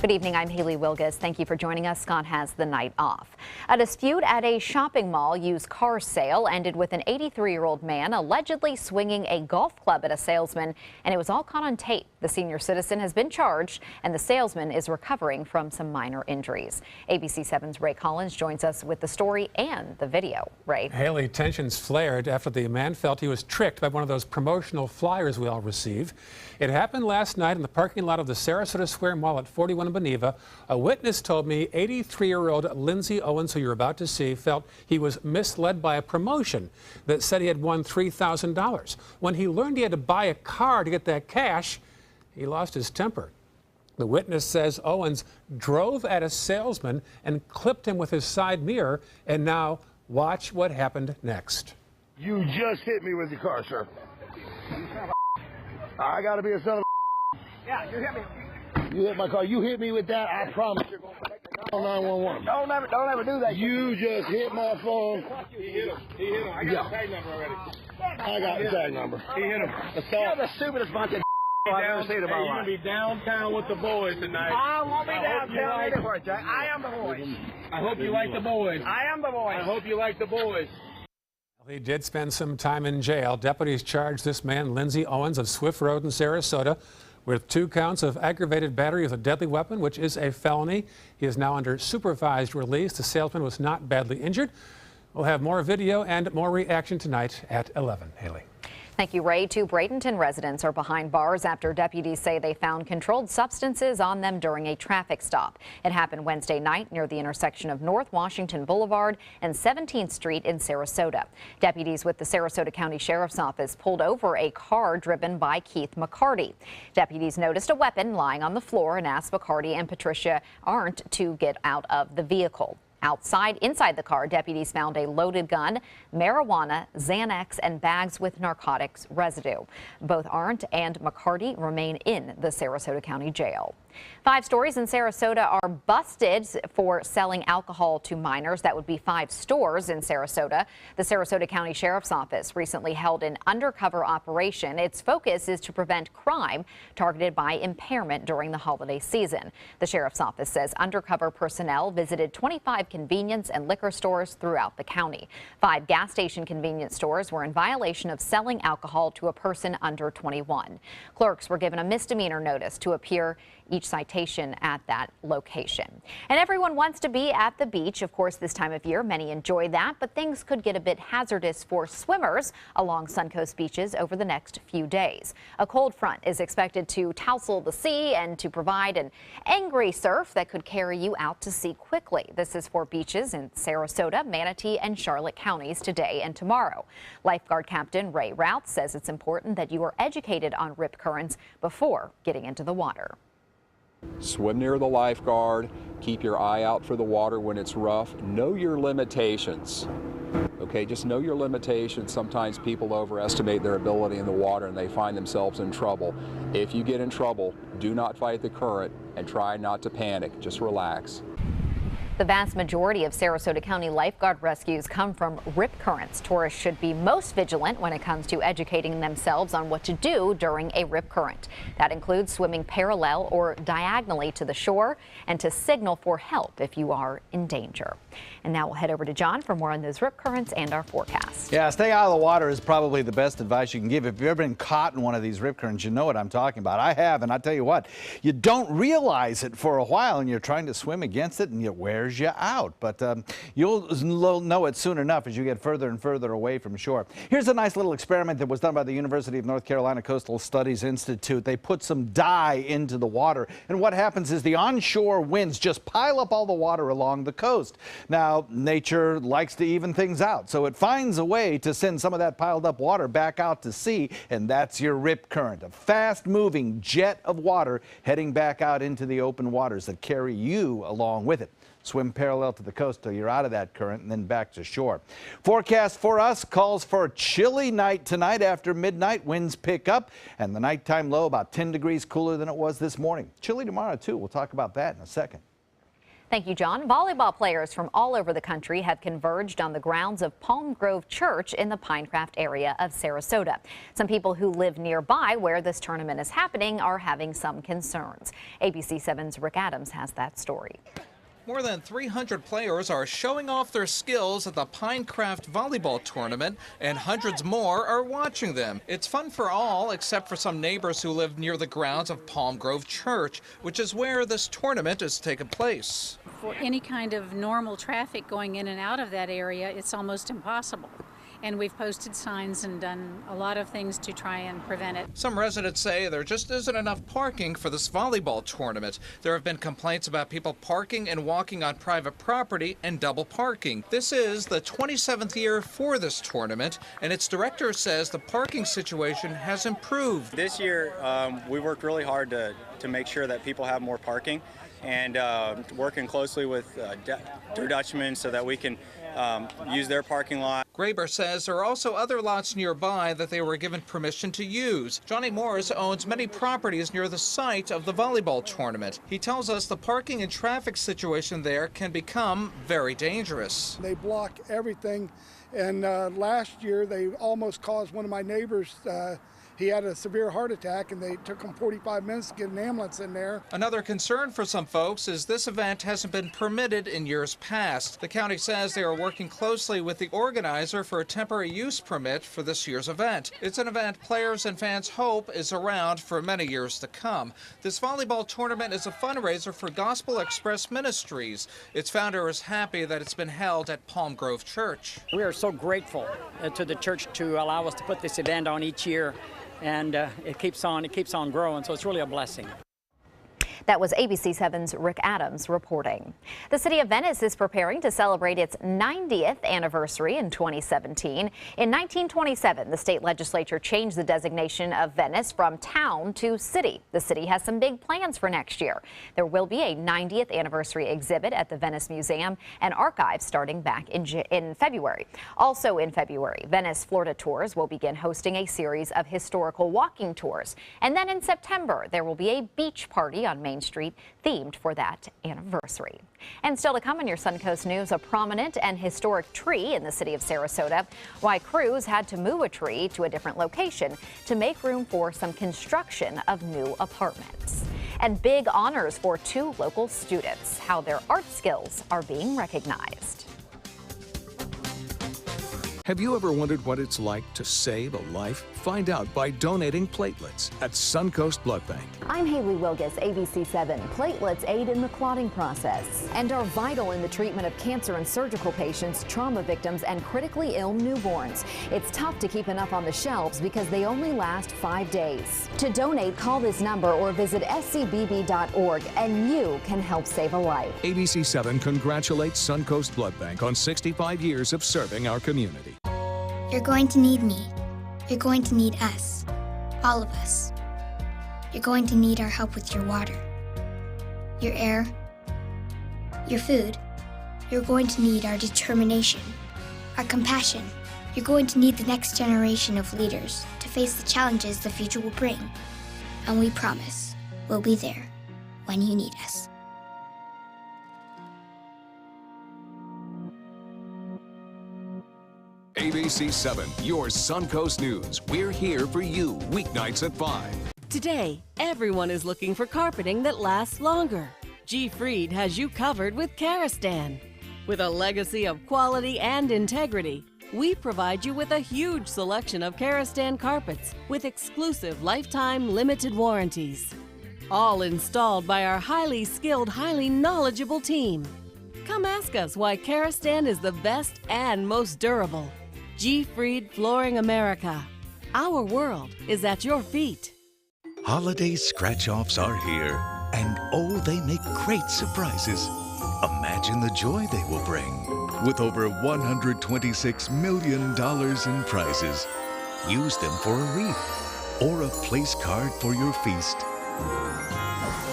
Good evening, I'm Haley Wilgus. Thank you for joining us. Scott has the night off. A dispute at a shopping mall used car sale ended with an 83-year-old man allegedly swinging a golf club at a salesman, and it was all caught on tape. The senior citizen has been charged, and the salesman is recovering from some minor injuries. ABC 7's Ray Collins joins us with the story and the video. Ray. Haley, tensions flared after the man felt he was tricked by one of those promotional flyers we all receive. It happened last night in the parking lot of the Sarasota Square Mall at 41 in Beneva. A witness told me 83-year-old Lindsay Owens, who you're about to see, felt he was misled by a promotion that said he had won $3,000. When he learned he had to buy a car to get that cash, he lost his temper. The witness says Owens drove at a salesman and clipped him with his side mirror, and now watch what happened next. You just hit me with your car, sir. I gotta be a son of a. Yeah, you hit me. You hit my car. You hit me with that. I promise you're going to call 911. Don't ever do that. You just hit my phone. He hit him. I got the tag number already. I got the tag number. He hit him. You're the stupidest bunch of I've ever seen in my life. You're going to be downtown with the boys tonight. I won't be downtown anymore, Jack. I am the boys. I hope you like the boys. I am the boys. I hope you like the boys. He did spend some time in jail. Deputies charged this man, Lindsay Owens of Swift Road in Sarasota, with 2 counts of aggravated battery with a deadly weapon, which is a felony. He is now under supervised release. The salesman was not badly injured. We'll have more video and more reaction tonight at 11. Haley. Thank you, Ray. 2 Bradenton residents are behind bars after deputies say they found controlled substances on them during a traffic stop. It happened Wednesday night near the intersection of North Washington Boulevard and 17th Street in Sarasota. Deputies with the Sarasota County Sheriff's Office pulled over a car driven by Keith McCarty. Deputies noticed a weapon lying on the floor and asked McCarty and Patricia Arndt to get out of the vehicle. Inside the car, deputies found a loaded gun, marijuana, Xanax, and bags with narcotics residue. Both Arndt and McCarty remain in the Sarasota County Jail. 5 stories in Sarasota are busted for selling alcohol to minors. That would be 5 stores in Sarasota. The Sarasota County Sheriff's Office recently held an undercover operation. Its focus is to prevent crime targeted by impairment during the holiday season. The Sheriff's Office says undercover personnel visited 25 convenience and liquor stores throughout the county. 5 gas station convenience stores were in violation of selling alcohol to a person under 21. Clerks were given a misdemeanor notice to appear each citation at that location. And everyone wants to be at the beach. Of course, this time of year, many enjoy that, but things could get a bit hazardous for swimmers along Suncoast beaches over the next few days. A cold front is expected to tousle the sea and to provide an angry surf that could carry you out to sea quickly. This is for beaches in Sarasota, Manatee, and Charlotte counties today and tomorrow. Lifeguard Captain Ray Routh says it's important that you are educated on rip currents before getting into the water. Swim near the lifeguard, keep your eye out for the water when it's rough, know your limitations. Okay, just know your limitations. Sometimes people overestimate their ability in the water and they find themselves in trouble. If you get in trouble, do not fight the current and try not to panic, just relax. The vast majority of Sarasota County lifeguard rescues come from rip currents. Tourists should be most vigilant when it comes to educating themselves on what to do during a rip current. That includes swimming parallel or diagonally to the shore and to signal for help if you are in danger. And now we'll head over to John for more on those rip currents and our forecast. Yeah, stay out of the water is probably the best advice you can give. If you've ever been caught in one of these rip currents, you know what I'm talking about. I have, and I tell you what, you don't realize it for a while and you're trying to swim against it and it wears you out. But you'll know it soon enough as you get further and further away from shore. Here's a nice little experiment that was done by the University of North Carolina Coastal Studies Institute. They put some dye into the water, and what happens is the onshore winds just pile up all the water along the coast. Now, nature likes to even things out, so it finds a way to send some of that piled up water back out to sea, and that's your rip current, a fast-moving jet of water heading back out into the open waters that carry you along with it. Swim parallel to the coast till you're out of that current and then back to shore. Forecast for us calls for a chilly night tonight after midnight. Winds pick up and the nighttime low about 10 degrees cooler than it was this morning. Chilly tomorrow too. We'll talk about that in a second. Thank you, John. Volleyball players from all over the country have converged on the grounds of Palm Grove Church in the Pinecraft area of Sarasota. Some people who live nearby where this tournament is happening are having some concerns. ABC 7's Rick Adams has that story. More than 300 players are showing off their skills at the Pinecraft volleyball tournament, and hundreds more are watching them. It's fun for all, except for some neighbors who live near the grounds of Palm Grove Church, which is where this tournament is taking place. For any kind of normal traffic going in and out of that area, it's almost impossible. And we've posted signs and done a lot of things to try and prevent it. Some residents say there just isn't enough parking for this volleyball tournament. There have been complaints about people parking and walking on private property and double parking. This is the 27th year for this tournament, and its director says the parking situation has improved. This year, we worked really hard to make sure that people have more parking, and working closely with Dutchman so that we can use their parking lot. Graber says there are also other lots nearby that they were given permission to use. Johnny Morris owns many properties near the site of the volleyball tournament. He tells us the parking and traffic situation there can become very dangerous. They block everything, and last year they almost caused one of my neighbors he had a severe heart attack, and they took him 45 minutes to get an ambulance in there. Another concern for some folks is this event hasn't been permitted in years past. The county says they are working closely with the organizer for a temporary use permit for this year's event. It's an event players and fans hope is around for many years to come. This volleyball tournament is a fundraiser for Gospel Express Ministries. Its founder is happy that it's been held at Palm Grove Church. We are so grateful to the church to allow us to put this event on each year. And it keeps on growing, so it's really a blessing. That was ABC 7's Rick Adams reporting. The city of Venice is preparing to celebrate its 90th anniversary in 2017. In 1927, the state legislature changed the designation of Venice from town to city. The city has some big plans for next year. There will be a 90th anniversary exhibit at the Venice Museum and Archive starting back in February. Also in February, Venice Florida Tours will begin hosting a series of historical walking tours. And then in September, there will be a beach party on Main Street themed for that anniversary. And still to come in your Suncoast News, a prominent and historic tree in the city of Sarasota. Why crews had to move a tree to a different location to make room for some construction of new apartments. And big honors for 2 local students, how their art skills are being recognized. Have you ever wondered what it's like to save a life? Find out by donating platelets at Suncoast Blood Bank. I'm Haley Wilgus, ABC 7. Platelets aid in the clotting process and are vital in the treatment of cancer and surgical patients, trauma victims, and critically ill newborns. It's tough to keep enough on the shelves because they only last 5 days. To donate, call this number or visit scbb.org and you can help save a life. ABC 7 congratulates Suncoast Blood Bank on 65 years of serving our community. You're going to need me. You're going to need us. All of us. You're going to need our help with your water, your air, your food. You're going to need our determination, our compassion. You're going to need the next generation of leaders to face the challenges the future will bring. And we promise we'll be there when you need us. ABC 7, your Suncoast News. We're here for you weeknights at 5. Today, everyone is looking for carpeting that lasts longer. G. Fried has you covered with Karastan. With a legacy of quality and integrity, we provide you with a huge selection of Karastan carpets with exclusive lifetime limited warranties. All installed by our highly skilled, highly knowledgeable team. Come ask us why Karastan is the best and most durable. G. Fried Flooring America. Our world is at your feet. Holiday scratch-offs are here, and oh, they make great surprises. Imagine the joy they will bring. With over $126 million in prizes, use them for a wreath or a place card for your feast.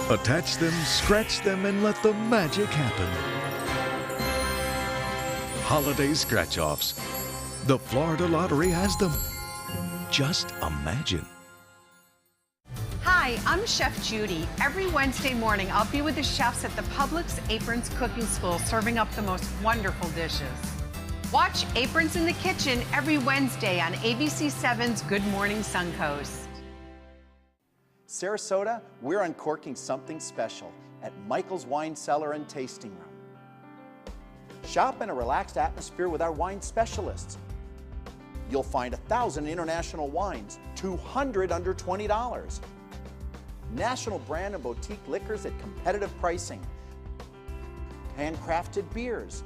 Attach them, scratch them, and let the magic happen. Holiday scratch-offs. The Florida Lottery has them. Just imagine. Hi, Hi, I'm Chef Judy. Every Wednesday morning, I'll be with the chefs at the Publix Aprons Cooking School serving up the most wonderful dishes. Watch Aprons in the Kitchen every Wednesday on ABC7's Good Morning Suncoast. Sarasota, we're uncorking something special at Michael's Wine Cellar and Tasting Room. Shop in a relaxed atmosphere with our wine specialists. You'll find 1,000 international wines, 200 under $20. National brand and boutique liquors at competitive pricing. Handcrafted beers.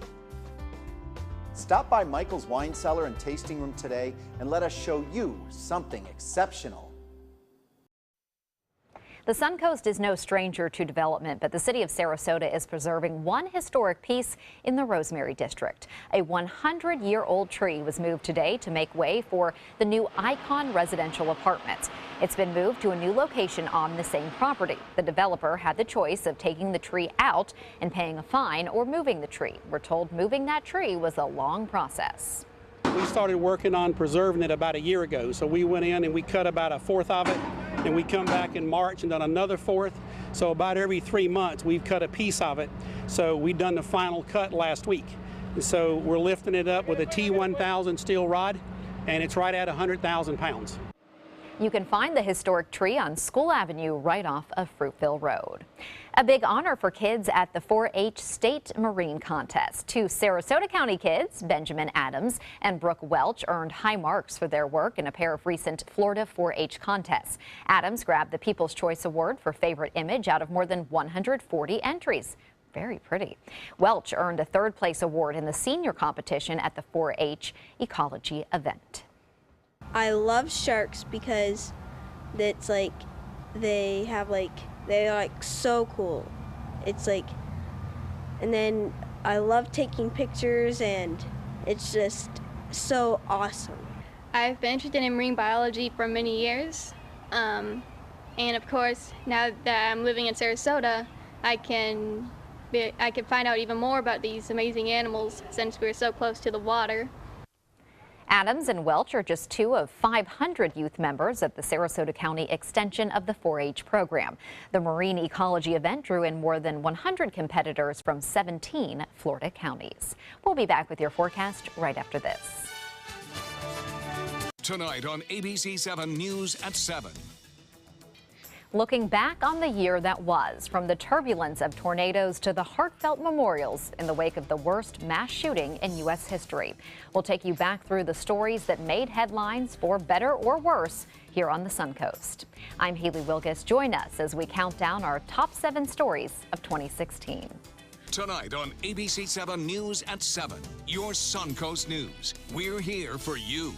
Stop by Michael's Wine Cellar and Tasting Room today and let us show you something exceptional. The Suncoast is no stranger to development, but the city of Sarasota is preserving one historic piece in the Rosemary District. A 100-year-old tree was moved today to make way for the new Icon residential apartments. It's been moved to a new location on the same property. The developer had the choice of taking the tree out and paying a fine or moving the tree. We're told moving that tree was a long process. We started working on preserving it about a year ago, so we went in and we cut about a fourth of it, and we come back in March and done another fourth. So about every 3 months we've cut a piece of it. So we done the final cut last week. And so we're lifting it up with a T1000 steel rod, and it's right at 100,000 pounds. You can find the historic tree on School Avenue right off of Fruitville Road. A big honor for kids at the 4-H State Marine Contest. Two Sarasota County kids, Benjamin Adams and Brooke Welch, earned high marks for their work in a pair of recent Florida 4-H contests. Adams grabbed the People's Choice Award for Favorite Image out of more than 140 entries. Very pretty. Welch earned a third-place award in the senior competition at the 4-H Ecology event. I love sharks because it's like they're like so cool. It's like, and then I love taking pictures and it's just so awesome. I've been interested in marine biology for many years. And of course, now that I'm living in Sarasota, I can find out even more about these amazing animals since we're so close to the water. Adams and Welch are just two of 500 youth members at the Sarasota County extension of the 4-H program. The marine ecology event drew in more than 100 competitors from 17 Florida counties. We'll be back with your forecast right after this. Tonight on ABC 7 News at 7. Looking back on the year that was, from the turbulence of tornadoes to the heartfelt memorials in the wake of the worst mass shooting in U.S. history. We'll take you back through the stories that made headlines for better or worse here on the Suncoast. I'm Haley Wilkes. Join us as we count down our top 7 stories of 2016. Tonight on ABC 7 News at 7, your Suncoast News. We're here for you.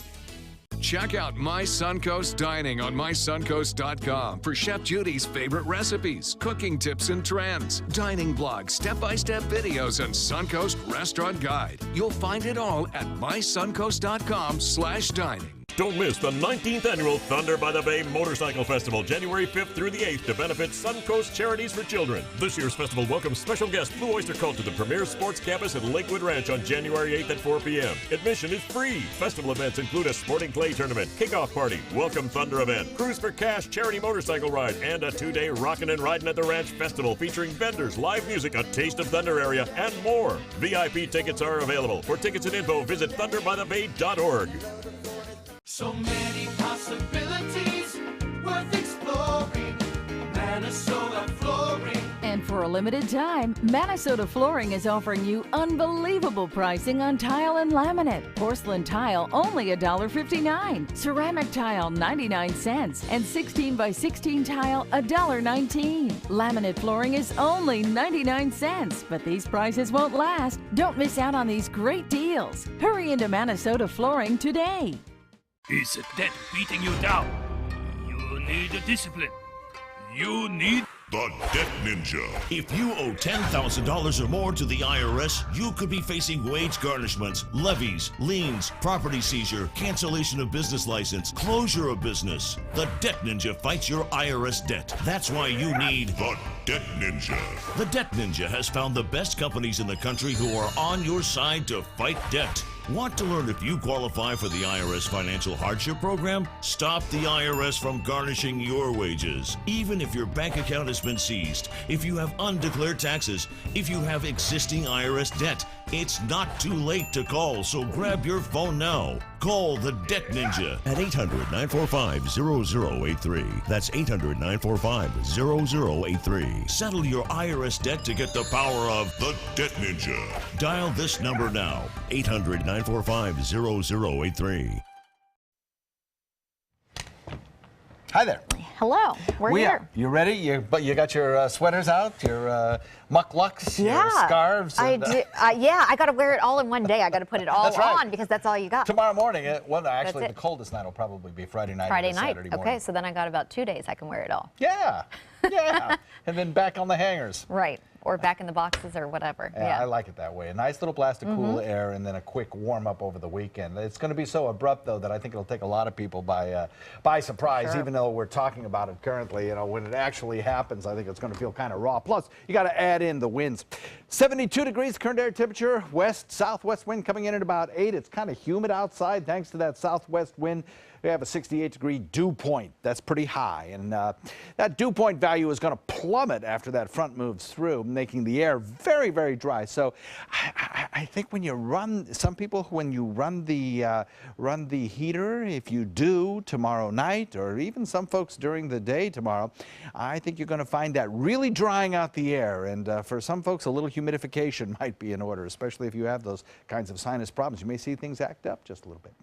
Check out My Suncoast Dining on mysuncoast.com for Chef Judy's favorite recipes, cooking tips and trends, dining blogs, step-by-step videos, and Suncoast Restaurant Guide. You'll find it all at mysuncoast.com/dining. Don't miss the 19th annual Thunder by the Bay Motorcycle Festival, January 5th through the 8th, to benefit Suncoast Charities for Children. This year's festival welcomes special guest Blue Oyster Cult to the premier sports campus at Lakewood Ranch on January 8th at 4 p.m. Admission is free. Festival events include a sporting clay tournament, kickoff party, welcome Thunder event, Cruise for Cash charity motorcycle ride, and a 2-day Rockin' and Ridin' at the Ranch festival featuring vendors, live music, a Taste of Thunder area, and more. VIP tickets are available. For tickets and info, visit thunderbythebay.org. So many possibilities worth exploring. Minnesota Flooring. And for a limited time, Minnesota Flooring is offering you unbelievable pricing on tile and laminate. Porcelain tile only $1.59. Ceramic tile 99 cents. And 16 by 16 tile $1.19. Laminate flooring is only 99 cents. But these prices won't last. Don't miss out on these great deals. Hurry into Minnesota Flooring today. Is debt beating you down? You need discipline. You need the Debt Ninja. If you owe $10,000 or more to the IRS, you could be facing wage garnishments, levies, liens, property seizure, cancellation of business license, closure of business. The Debt Ninja fights your IRS debt. That's why you need the Debt Ninja. The Debt Ninja has found the best companies in the country who are on your side to fight debt. Want to learn if you qualify for the IRS Financial Hardship Program? Stop the IRS from garnishing your wages. Even if your bank account has been seized, if you have undeclared taxes, if you have existing IRS debt, it's not too late to call, so grab your phone now. Call the Debt Ninja at 800-945-0083. That's 800-945-0083. Settle your IRS debt to get the power of the Debt Ninja. Dial this number now, 800-945-0083. Hi there. Hello. We're here. You ready? You got your sweaters out, your mucklucks, your scarves. And, I got to wear it all in one day. I got to put it all on because that's all you got. Tomorrow morning, actually the coldest night will probably be Friday night. Saturday morning. Okay, so then I got about 2 days I can wear it all. Yeah. Yeah. And then back on the hangers. Right. Or back in the boxes or whatever. Yeah, I like it that way. A nice little blast of cool air and then a quick warm up over the weekend. It's going to be so abrupt, though, that I think it'll take a lot of people by surprise, even though we're talking about it currently. You know, when it actually happens, I think it's going to feel kind of raw. Plus, you got to add in the winds. 72 degrees current air temperature, southwest wind coming in at about 8. It's kind of humid outside thanks to that southwest wind. We have a 68-degree dew point. That's pretty high. And that dew point value is going to plummet after that front moves through, making the air very, very dry. So I think when you run, some people, when you run the heater, if you do tomorrow night, or even some folks during the day tomorrow, I think you're going to find that really drying out the air. And for some folks, a little humidification might be in order, especially if you have those kinds of sinus problems. You may see things act up just a little bit.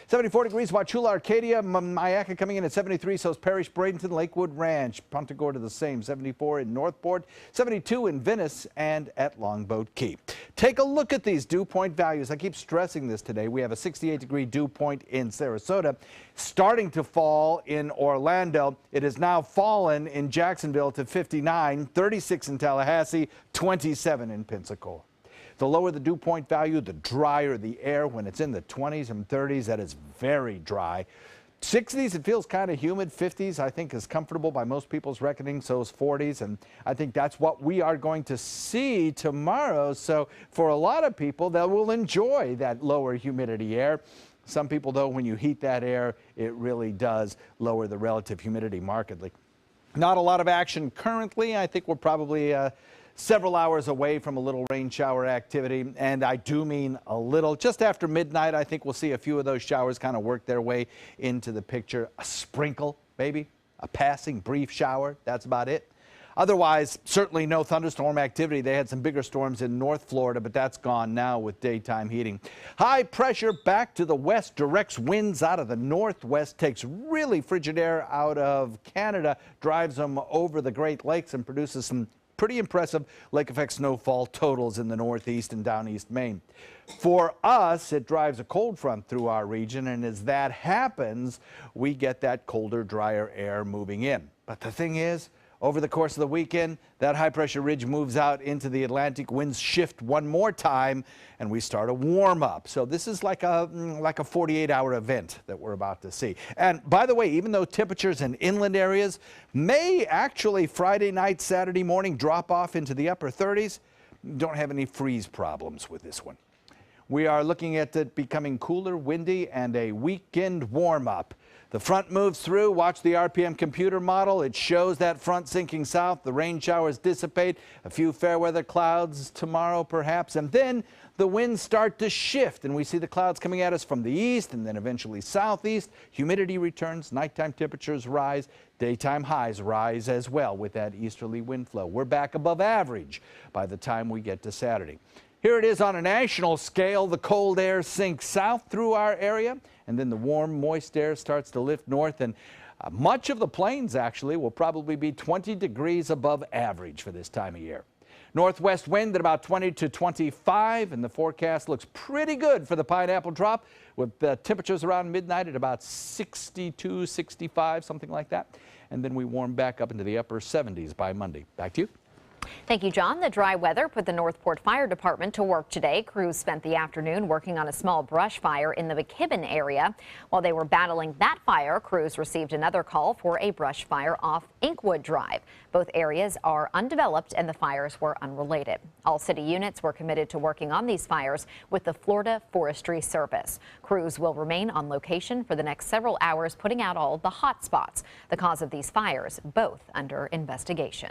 74 degrees, Wauchula, Arcadia, Myakka coming in at 73, so is Parrish, Bradenton, Lakewood Ranch, Punta Gorda the same, 74 in Northport, 72 in Venice, and at Longboat Key. Take a look at these dew point values. I keep stressing this today. We have a 68-degree dew point in Sarasota, starting to fall in Orlando. It has now fallen in Jacksonville to 59, 36 in Tallahassee, 27 in Pensacola. The lower the dew point value, the drier the air. When it's in the 20s and 30s, that is very dry. 60s, it feels kind of humid. 50s, I think, is comfortable by most people's reckoning. So is 40s. And I think that's what we are going to see tomorrow. So for a lot of people, they will enjoy that lower humidity air. Some people, though, when you heat that air, it really does lower the relative humidity markedly. Not a lot of action currently. I think we're probably several hours away from a little rain shower activity, and I do mean a little. Just after midnight, I think we'll see a few of those showers kind of work their way into the picture. A sprinkle, maybe, a passing brief shower, that's about it. Otherwise, certainly no thunderstorm activity. They had some bigger storms in North Florida, but that's gone now with daytime heating. High pressure back to the west directs winds out of the northwest, takes really frigid air out of Canada, drives them over the Great Lakes and produces some pretty impressive lake effect snowfall totals in the northeast and down East Maine. For us, it drives a cold front through our region, and as that happens, we get that colder, drier air moving in. But the thing is, over the course of the weekend, that high-pressure ridge moves out into the Atlantic. Winds shift one more time, and we start a warm-up. So this is like a 48-hour event that we're about to see. And by the way, even though temperatures in inland areas may actually Friday night, Saturday morning drop off into the upper 30s, don't have any freeze problems with this one. We are looking at it becoming cooler, windy, and a weekend warm-up. The front moves through. Watch the RPM computer model. It shows that front sinking south. The rain showers dissipate. A few fair weather clouds tomorrow, perhaps. And then the winds start to shift, and we see the clouds coming at us from the east and then eventually southeast. Humidity returns. Nighttime temperatures rise. Daytime highs rise as well with that easterly wind flow. We're back above average by the time we get to Saturday. Here it is on a national scale. The cold air sinks south through our area, and then the warm, moist air starts to lift north, and much of the plains actually will probably be 20 degrees above average for this time of year. Northwest wind at about 20 to 25, and the forecast looks pretty good for the Pineapple Drop, with temperatures around midnight at about 62, 65, something like that. And then we warm back up into the upper 70s by Monday. Back to you. Thank you, John. The dry weather put the Northport Fire Department to work today. Crews spent the afternoon working on a small brush fire in the McKibben area. While they were battling that fire, crews received another call for a brush fire off Inkwood Drive. Both areas are undeveloped and the fires were unrelated. All city units were committed to working on these fires with the Florida Forestry Service. Crews will remain on location for the next several hours, putting out all the hot spots. The cause of these fires, both under investigation.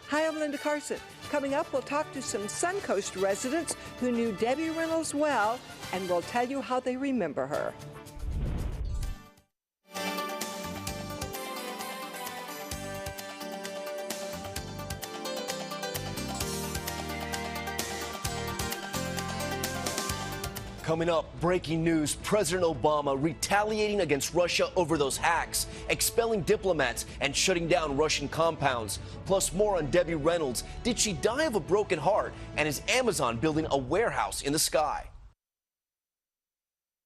Hi, I'm Linda Carson. Coming up, we'll talk to some Suncoast residents who knew Debbie Reynolds well, and we'll tell you how they remember her. Coming up, breaking news, President Obama retaliating against Russia over those hacks, expelling diplomats and shutting down Russian compounds. Plus more on Debbie Reynolds. Did she die of a broken heart? And is Amazon building a warehouse in the sky?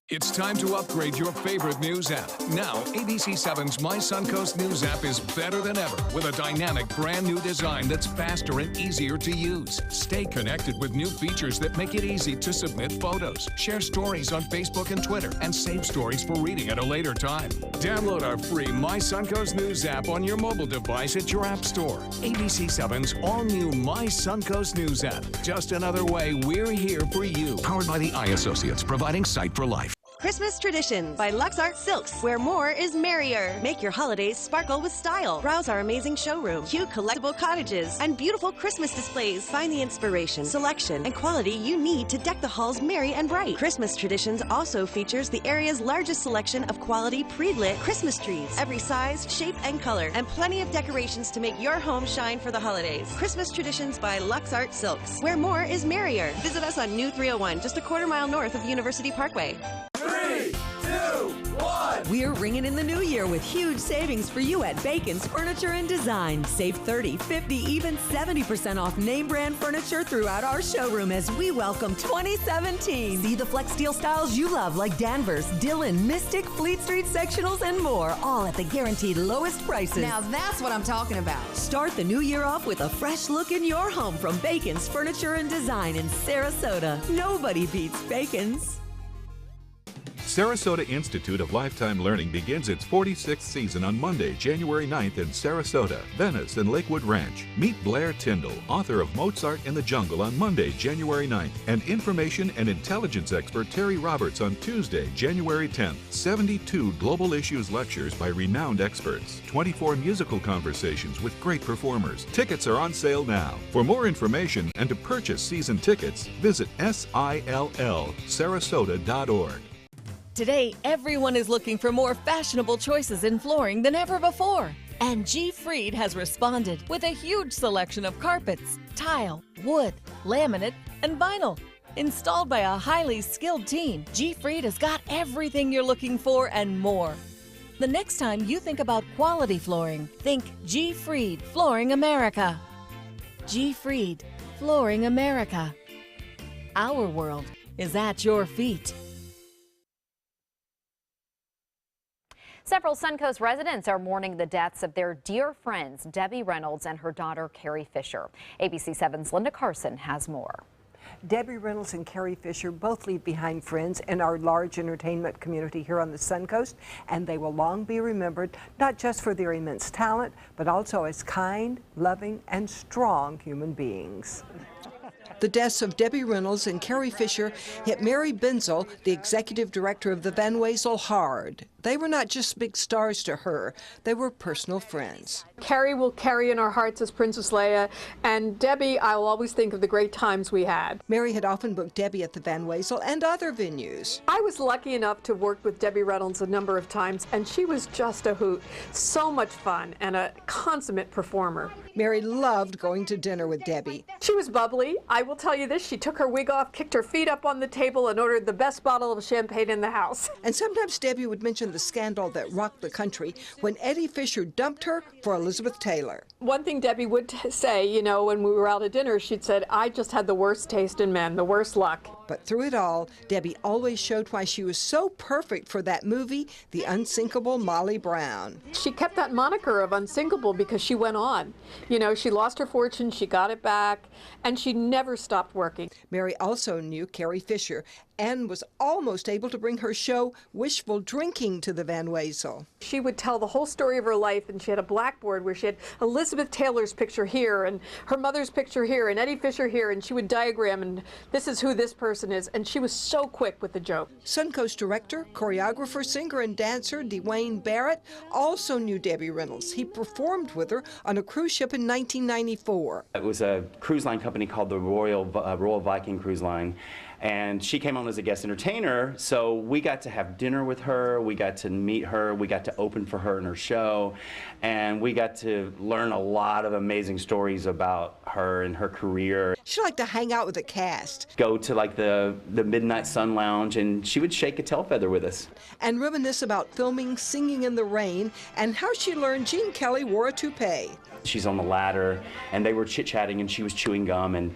It's time to upgrade your favorite news app. Now, ABC7's My Suncoast News app is better than ever with a dynamic, brand new design that's faster and easier to use. Stay connected with new features that make it easy to submit photos, share stories on Facebook and Twitter, and save stories for reading at a later time. Download our free My Suncoast News app on your mobile device at your app store. ABC7's all-new My Suncoast News app. Just another way we're here for you. Powered by the iAssociates, providing sight for life. Christmas Traditions by LuxArt Silks, where more is merrier. Make your holidays sparkle with style. Browse our amazing showroom, cute collectible cottages, and beautiful Christmas displays. Find the inspiration, selection, and quality you need to deck the halls merry and bright. Christmas Traditions also features the area's largest selection of quality pre-lit Christmas trees, every size, shape, and color, and plenty of decorations to make your home shine for the holidays. Christmas Traditions by LuxArt Silks, where more is merrier. Visit us on New 301, just a quarter-mile north of University Parkway. 3, 2, 1. We're ringing in the new year with huge savings for you at Bacon's Furniture and Design. Save 30, 50, even 70% off name brand furniture throughout our showroom as we welcome 2017. See the flex steel styles you love like Danvers, Dillon, Mystic, Fleet Street sectionals, and more, all at the guaranteed lowest prices. Now that's what I'm talking about. Start the new year off with a fresh look in your home from Bacon's Furniture and Design in Sarasota. Nobody beats Bacon's. Sarasota Institute of Lifetime Learning begins its 46th season on Monday, January 9th in Sarasota, Venice, and Lakewood Ranch. Meet Blair Tyndall, author of Mozart in the Jungle, on Monday, January 9th, and information and intelligence expert Terry Roberts on Tuesday, January 10th. 72 global issues lectures by renowned experts, 24 musical conversations with great performers. Tickets are on sale now. For more information and to purchase season tickets, visit SILLSarasota.org. Today, everyone is looking for more fashionable choices in flooring than ever before. And G. Fried has responded with a huge selection of carpets, tile, wood, laminate, and vinyl. Installed by a highly skilled team, G. Fried has got everything you're looking for and more. The next time you think about quality flooring, think G. Fried Flooring America. G. Fried Flooring America. Our world is at your feet. Several Suncoast residents are mourning the deaths of their dear friends, Debbie Reynolds and her daughter, Carrie Fisher. ABC7's Linda Carson has more. Debbie Reynolds and Carrie Fisher both leave behind friends in our large entertainment community here on the Suncoast, and they will long be remembered not just for their immense talent, but also as kind, loving, and strong human beings. The deaths of Debbie Reynolds and Carrie Fisher hit Mary Benzel, the executive director of the Van Wezel, hard. They were not just big stars to her, they were personal friends. Carrie will carry in our hearts as Princess Leia, and Debbie, I will always think of the great times we had. Mary had often booked Debbie at the Van Wezel and other venues. I was lucky enough to work with Debbie Reynolds a number of times, and she was just a hoot. So much fun and a consummate performer. Mary loved going to dinner with Debbie. She was bubbly. I will tell you this, she took her wig off, kicked her feet up on the table, and ordered the best bottle of champagne in the house. And sometimes Debbie would mention the scandal that rocked the country when Eddie Fisher dumped her for Elizabeth Taylor. One thing Debbie would say, you know, when we were out at dinner, she'd said, I just had the worst taste in men, the worst luck. But through it all, Debbie always showed why she was so perfect for that movie, The Unsinkable Molly Brown. She kept that moniker of unsinkable because she went on. You know, she lost her fortune, she got it back, and she never stopped working. Mary also knew Carrie Fisher and was almost able to bring her show Wishful Drinking to the Van Wezel. She would tell the whole story of her life, and she had a blackboard where she had Elizabeth Taylor's picture here and her mother's picture here and Eddie Fisher here, and she would diagram, and this is who this person is, and she was so quick with the joke. Suncoast director, choreographer, singer, and dancer Dwayne Barrett also knew Debbie Reynolds. He performed with her on a cruise ship in 1994. It was a cruise line company called the Royal Viking Cruise Line, and she came on as a guest entertainer, so we got to have dinner with her, we got to meet her, we got to open for her in her show, and we got to learn a lot of amazing stories about her and her career. She liked to hang out with the cast. Go to like the Midnight Sun Lounge, and she would shake a tail feather with us. And reminisce about filming Singing in the Rain and how she learned Gene Kelly wore a toupee. She's on the ladder, and they were chit-chatting, and she was chewing gum, and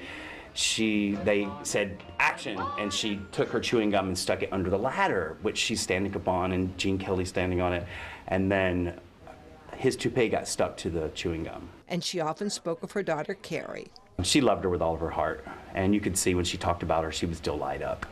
they said action, and she took her chewing gum and stuck it under the ladder, which she's standing up on, and Gene Kelly's standing on it, and then his toupee got stuck to the chewing gum. And she often spoke of her daughter Carrie. She loved her with all of her heart, and you could see when she talked about her, she would still light up.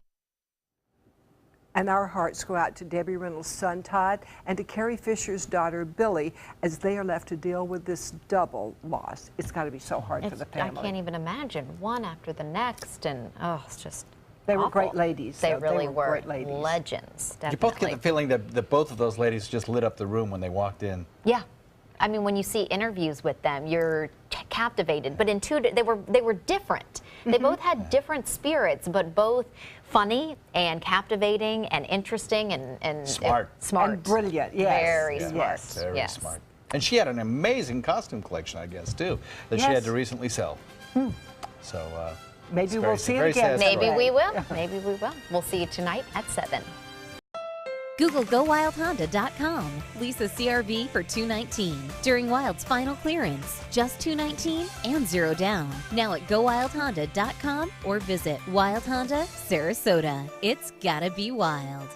And our hearts go out to Debbie Reynolds' son, Todd, and to Carrie Fisher's daughter, Billy, as they are left to deal with this double loss. It's got to be so hard for the family. I can't even imagine, one after the next, and oh, it's just They awful. were great ladies. They really were great ladies. legends, definitely. You both get the feeling that both of those ladies just lit up the room when they walked in. Yeah. I mean, when you see interviews with them, you're captivated. But in they were different. They both had different spirits, but both funny and captivating and interesting and smart. Smart. And brilliant, yes. Very smart. Yes, very smart. And she had an amazing costume collection, I guess, too, that she had to recently sell. So maybe we'll see it again. Maybe we will. Maybe we will. We'll see you tonight at 7. Google GoWildHonda.com. Lease a CR-V for $219 during Wild's final clearance. Just $219 and 0 down. Now at GoWildHonda.com or visit Wild Honda Sarasota. It's gotta be wild.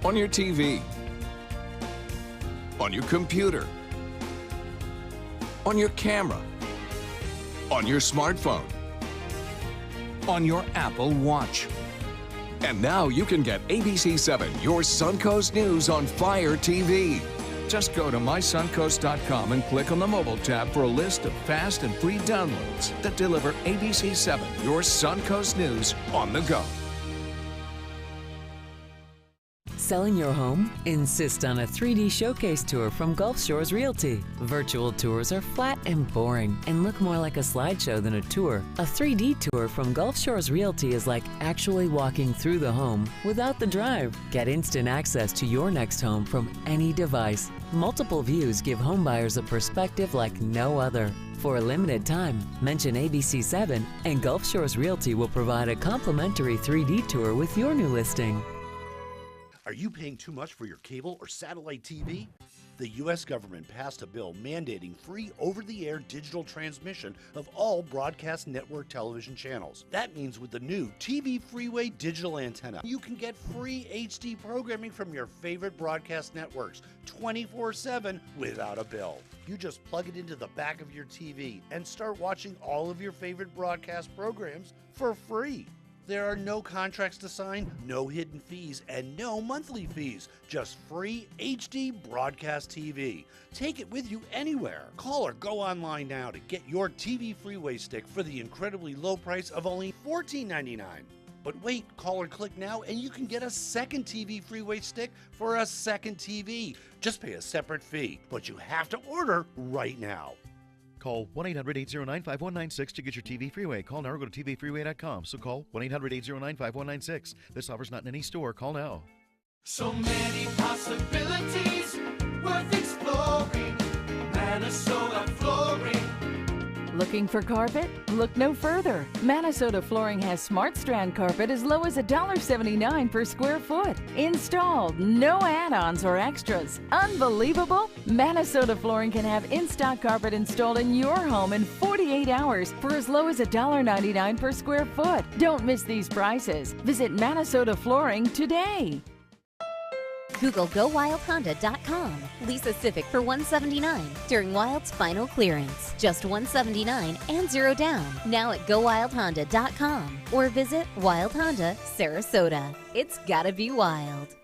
On your TV, on your computer, on your camera, on your smartphone, on your Apple Watch. And now you can get ABC7, your Suncoast News on Fire TV. Just go to mysuncoast.com and click on the mobile tab for a list of fast and free downloads that deliver ABC7, your Suncoast News on the go. Selling your home? Insist on a 3D showcase tour from Gulf Shores Realty. Virtual tours are flat and boring and look more like a slideshow than a tour. A 3D tour from Gulf Shores Realty is like actually walking through the home without the drive. Get instant access to your next home from any device. Multiple views give homebuyers a perspective like no other. For a limited time, mention ABC7 and Gulf Shores Realty will provide a complimentary 3D tour with your new listing. Are you paying too much for your cable or satellite TV? The U.S. government passed a bill mandating free over-the-air digital transmission of all broadcast network television channels. That means with the new TV Freeway digital antenna, you can get free HD programming from your favorite broadcast networks 24/7 without a bill. You just plug it into the back of your TV and start watching all of your favorite broadcast programs for free. There are no contracts to sign, no hidden fees, and no monthly fees. Just free HD broadcast TV. Take it with you anywhere. Call or go online now to get your TV Freeway stick for the incredibly low price of only $14.99. But wait, call or click now and you can get a second TV Freeway stick for a second TV. Just pay a separate fee, but you have to order right now. Call 1-800-809-5196 to get your TV Freeway. Call now or go to tvfreeway.com. So call 1-800-809-5196. This offer's not in any store. Call now. So many possibilities worth exploring. Minnesota Flooring. Looking for carpet? Look no further. Manasota Flooring has Smart Strand carpet as low as $1.79 per square foot. Installed, no add-ons or extras. Unbelievable? Manasota Flooring can have in-stock carpet installed in your home in 48 hours for as low as $1.99 per square foot. Don't miss these prices. Visit Manasota Flooring today. Google GoWildHonda.com. Lease a Civic for $179 during Wild's final clearance. Just $179 and 0 down. Now at GoWildHonda.com or visit Wild Honda Sarasota. It's gotta be wild.